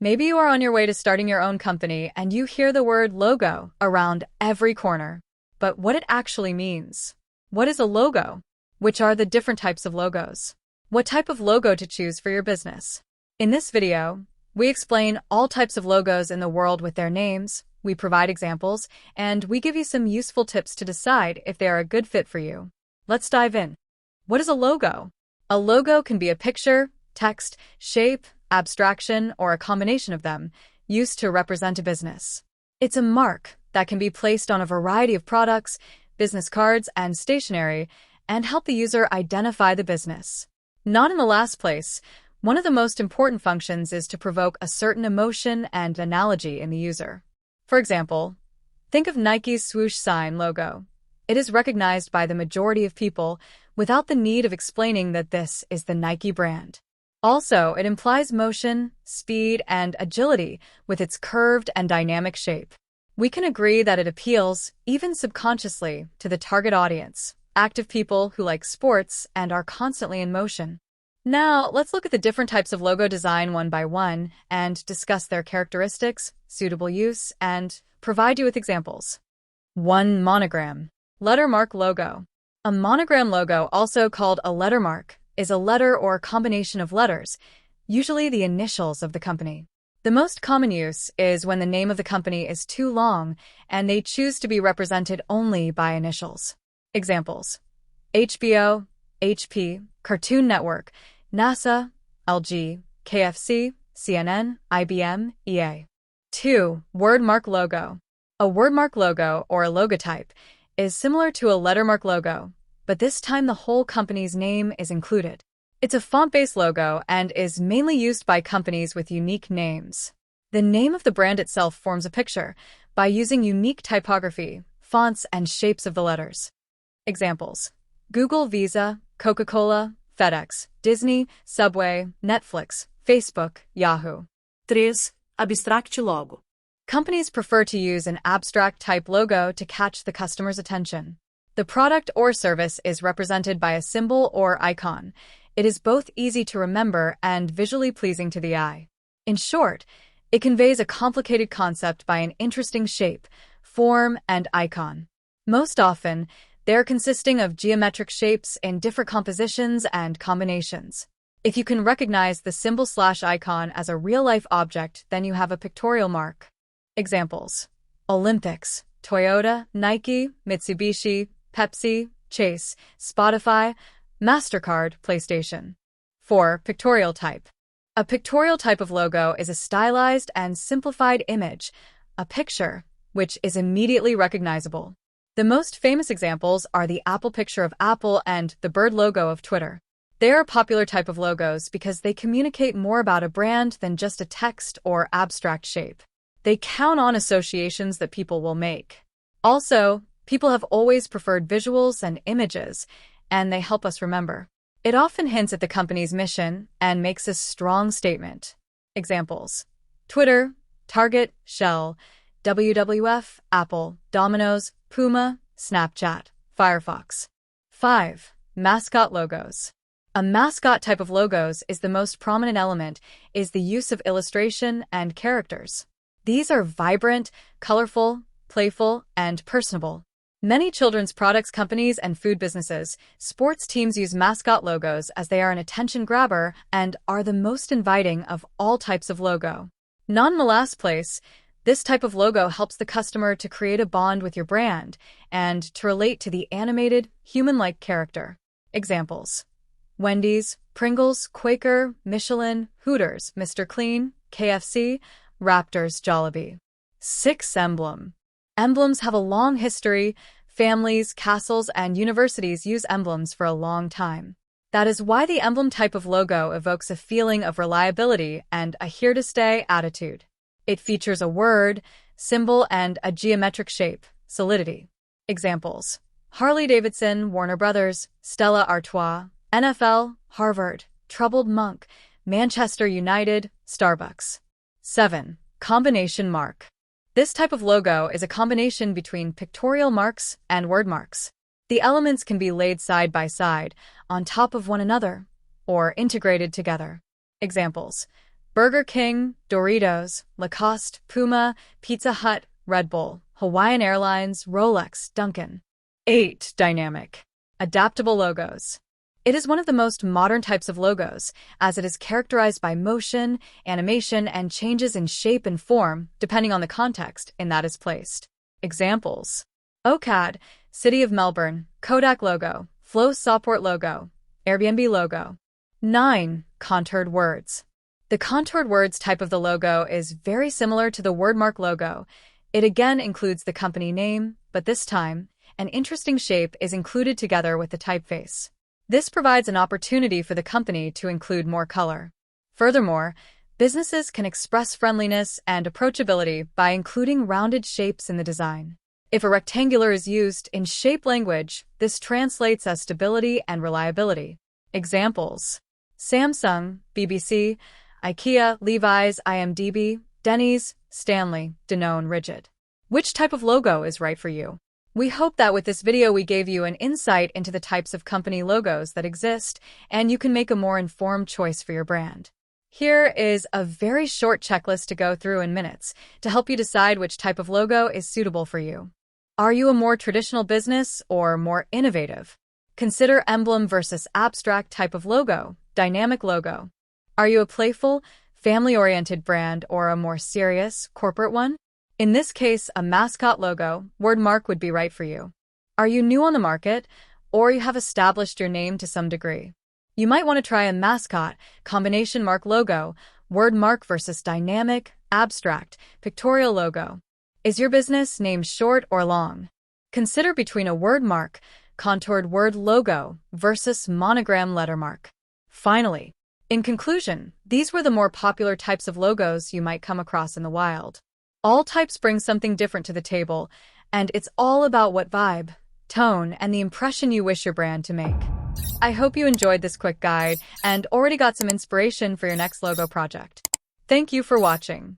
Maybe you are on your way to starting your own company and you hear the word logo around every corner. But what it actually means? What is a logo? Which are the different types of logos? What type of logo to choose for your business? In this video, we explain all types of logos in the world with their names, we provide examples, and we give you some useful tips to decide if they are a good fit for you. Let's dive in. What is a logo? A logo can be a picture, text, shape, abstraction, or a combination of them, used to represent a business. It's a mark that can be placed on a variety of products, business cards, and stationery, and help the user identify the business. Not in the last place, one of the most important functions is to provoke a certain emotion and analogy in the user. For example, think of Nike's swoosh sign logo. It is recognized by the majority of people without the need of explaining that this is the Nike brand. Also, it implies motion, speed, and agility with its curved and dynamic shape. We can agree that it appeals, even subconsciously, to the target audience, active people who like sports and are constantly in motion. Now, let's look at the different types of logo design one by one and discuss their characteristics, suitable use, and provide you with examples. 1. Monogram. Lettermark logo. A monogram logo, also called a lettermark, is a letter or combination of letters, usually the initials of the company. The most common use is when the name of the company is too long and they choose to be represented only by initials. Examples: HBO, HP, Cartoon Network, NASA, LG, KFC, CNN, IBM, EA. 2. Wordmark logo. A wordmark logo, or a logotype, is similar to a lettermark logo, but this time the whole company's name is included. It's a font-based logo and is mainly used by companies with unique names. The name of the brand itself forms a picture by using unique typography, fonts, and shapes of the letters. Examples: Google, Visa, Coca-Cola, FedEx, Disney, Subway, Netflix, Facebook, Yahoo. 3. Abstract logo. Companies prefer to use an abstract type logo to catch the customer's attention. The product or service is represented by a symbol or icon. It is both easy to remember and visually pleasing to the eye. In short, it conveys a complicated concept by an interesting shape, form, and icon. Most often, they are consisting of geometric shapes in different compositions and combinations. If you can recognize the symbol/icon as a real-life object, then you have a pictorial mark. Examples: Olympics, Toyota, Nike, Mitsubishi, Pepsi, Chase, Spotify, MasterCard, PlayStation. 4. Pictorial type. A pictorial type of logo is a stylized and simplified image, a picture, which is immediately recognizable. The most famous examples are the Apple picture of Apple and the bird logo of Twitter. They are a popular type of logos because they communicate more about a brand than just a text or abstract shape. They count on associations that people will make. Also, people have always preferred visuals and images, and they help us remember. It often hints at the company's mission and makes a strong statement. Examples: Twitter, Target, Shell, WWF, Apple, Domino's, Puma, Snapchat, Firefox. 5. Mascot logos. A mascot type of logos is the most prominent element is the use of illustration and characters. These are vibrant, colorful, playful, and personable. Many children's products companies and food businesses, sports teams use mascot logos as they are an attention grabber and are the most inviting of all types of logo. Not in the last place, this type of logo helps the customer to create a bond with your brand and to relate to the animated, human-like character. Examples: Wendy's, Pringles, Quaker, Michelin, Hooters, Mr. Clean, KFC, Raptors, Jollibee. 6. Emblem. Emblems have a long history. Families, castles, and universities use emblems for a long time. That is why the emblem type of logo evokes a feeling of reliability and a here-to-stay attitude. It features a word, symbol, and a geometric shape, solidity. Examples: Harley-Davidson, Warner Brothers, Stella Artois, NFL, Harvard, Troubled Monk, Manchester United, Starbucks. 7. Combination mark. This type of logo is a combination between pictorial marks and wordmarks. The elements can be laid side by side, on top of one another, or integrated together. Examples: Burger King, Doritos, Lacoste, Puma, Pizza Hut, Red Bull, Hawaiian Airlines, Rolex, Dunkin'. 8. Dynamic. Adaptable logos. It is one of the most modern types of logos, as it is characterized by motion, animation, and changes in shape and form, depending on the context in that is placed. Examples: OCAD, City of Melbourne, Kodak logo, Flow Soport logo, Airbnb logo. 9. Contoured words. The contoured words type of the logo is very similar to the wordmark logo. It again includes the company name, but this time, an interesting shape is included together with the typeface. This provides an opportunity for the company to include more color. Furthermore, businesses can express friendliness and approachability by including rounded shapes in the design. If a rectangular is used in shape language, this translates as stability and reliability. Examples: Samsung, BBC, IKEA, Levi's, IMDb, Denny's, Stanley, Danone, Rigid. Which type of logo is right for you? We hope that with this video we gave you an insight into the types of company logos that exist, and you can make a more informed choice for your brand. Here is a very short checklist to go through in minutes to help you decide which type of logo is suitable for you. Are you a more traditional business or more innovative? Consider emblem versus abstract type of logo, dynamic logo. Are you a playful, family-oriented brand or a more serious, corporate one? In this case, a mascot logo, wordmark would be right for you. Are you new on the market, or you have established your name to some degree? You might want to try a mascot, combination mark logo, wordmark versus dynamic, abstract, pictorial logo. Is your business name short or long? Consider between a wordmark, contoured word logo versus monogram lettermark. Finally, in conclusion, these were the more popular types of logos you might come across in the wild. All types bring something different to the table, and it's all about what vibe, tone, and the impression you wish your brand to make. I hope you enjoyed this quick guide and already got some inspiration for your next logo project. Thank you for watching.